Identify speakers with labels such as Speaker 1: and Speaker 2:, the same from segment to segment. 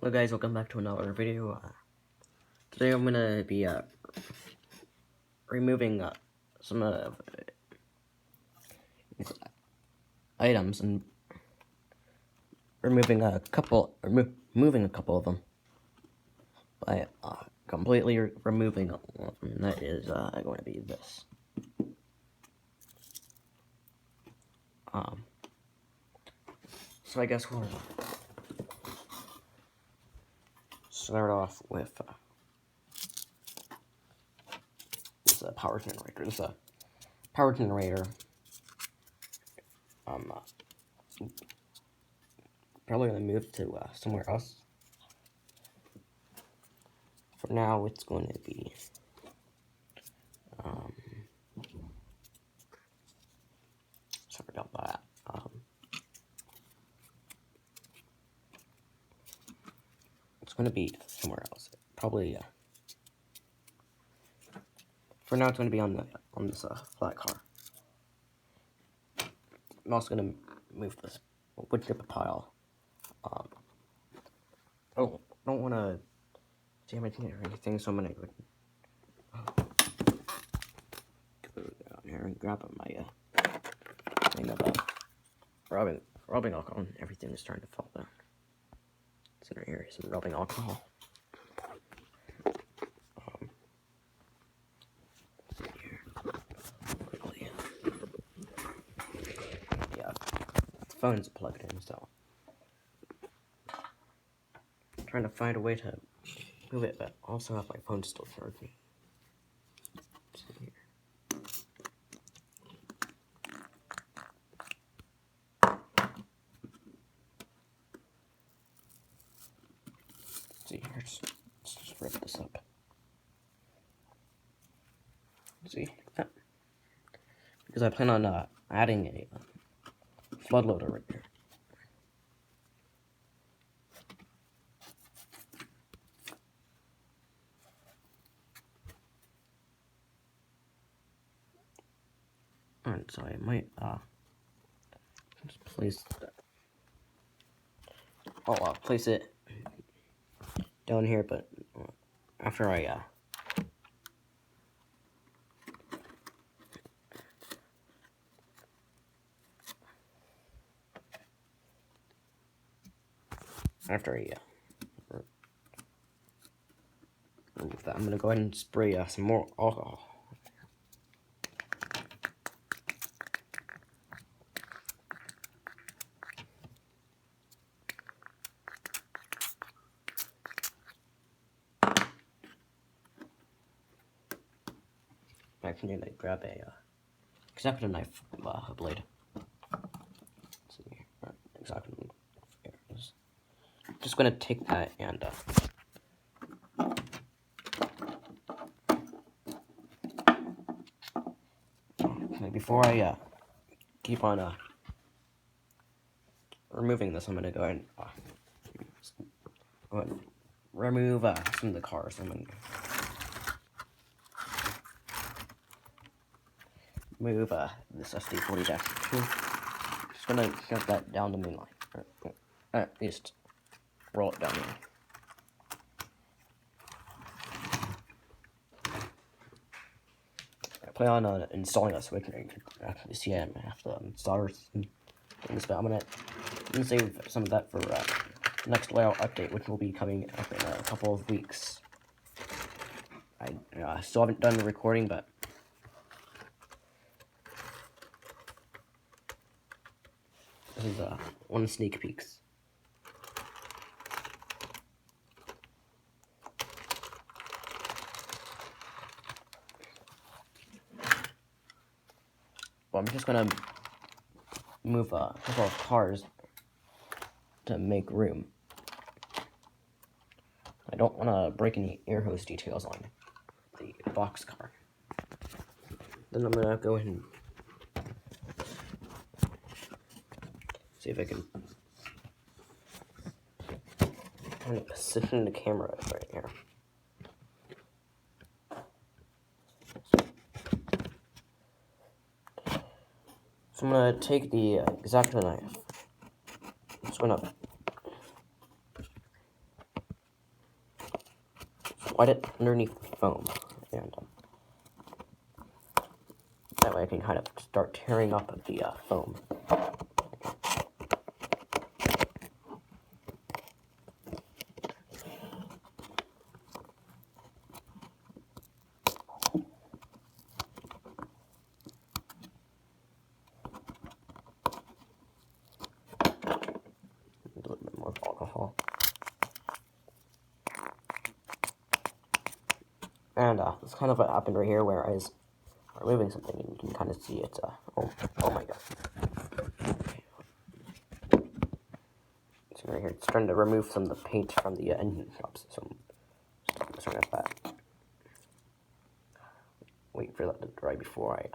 Speaker 1: Hello guys, welcome back to another video. Today I'm gonna be removing some of these items and removing moving a couple of them by completely removing one of them. And that is going to be this. So I guess we'll start off with this power generator. This power generator. Probably gonna move to somewhere else. For now, it's going to be sorry about that. It's going to be somewhere else. Probably. For now, it's going to be on this flat car. I'm also going to move this wood chip pile. I don't want to damage it or anything, so I'm going to go down here and grab my thing of rubbing alcohol, and everything is starting to fall down. So here is some rubbing alcohol. Yeah, the phone's plugged in, so I'm trying to find a way to move it, but also have my phone still charging. So here. See here, let's just rip this up. See that? Because I plan on adding a flood loader right here. And so I might just place that. I'll place it down here, but after I remove that, I'm gonna go ahead and spray some more alcohol. I can need to grab a X-Acto knife blade. Let's see here. X-Acto knife. Here it is. Just gonna take that and before I keep on removing this, I'm gonna go ahead and remove some of the cars. I'm gonna move this SD40-2. Just gonna shove that down the main line. Or, at least roll it down there. I plan on installing a switch, and you can actually see I have to install this, but I'm gonna save some of that for next layout update, which will be coming up in a couple of weeks. I still haven't done the recording, but this is one sneak peeks. Well, I'm just gonna move a couple of cars to make room. I don't want to break any air hose details on the box car. Then I'm gonna go ahead and see if I can kind of position the camera right here. So I'm gonna take the X-Acto knife. I'm just gonna slide it underneath the foam, and that way I can kind of start tearing up the foam. A little bit more alcohol. And that's kind of what happened right here, where I was removing something, and you can kind of see it's oh my god. So right here, it's trying to remove some of the paint from the engine stops. So I'm just at that. Wait for that to dry before I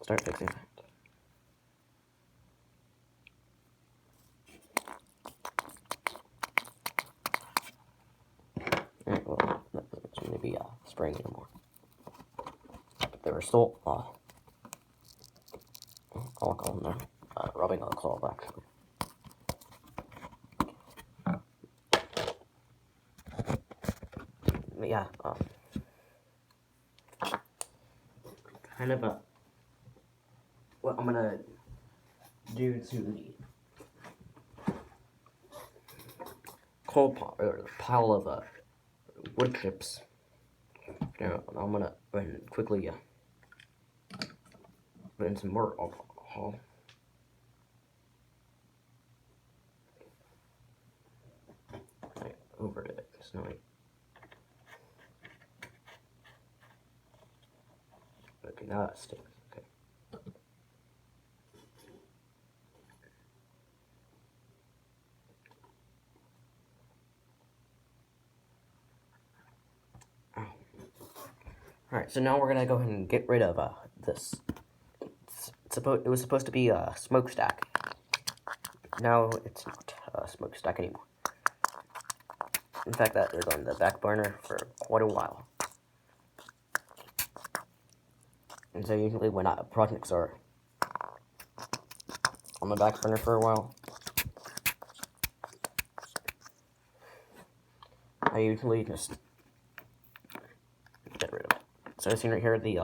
Speaker 1: start fixing it. Alright, well, that doesn't seem to be spraying anymore. But there was still alcohol in there, rubbing alcohol actually. But yeah, kind of what I'm gonna do to the coal or pile of wood chips. Now I'm gonna go ahead and quickly put in some more alcohol. Right over it. So like, okay, now that sticks. Okay. Alright, so now we're gonna go ahead and get rid of this. It was supposed to be a smokestack. Now it's not a smokestack anymore. In fact, that is on the back burner for quite a while. And so usually when projects are on the back burner for a while, I usually just get rid of it. So as seen right here, the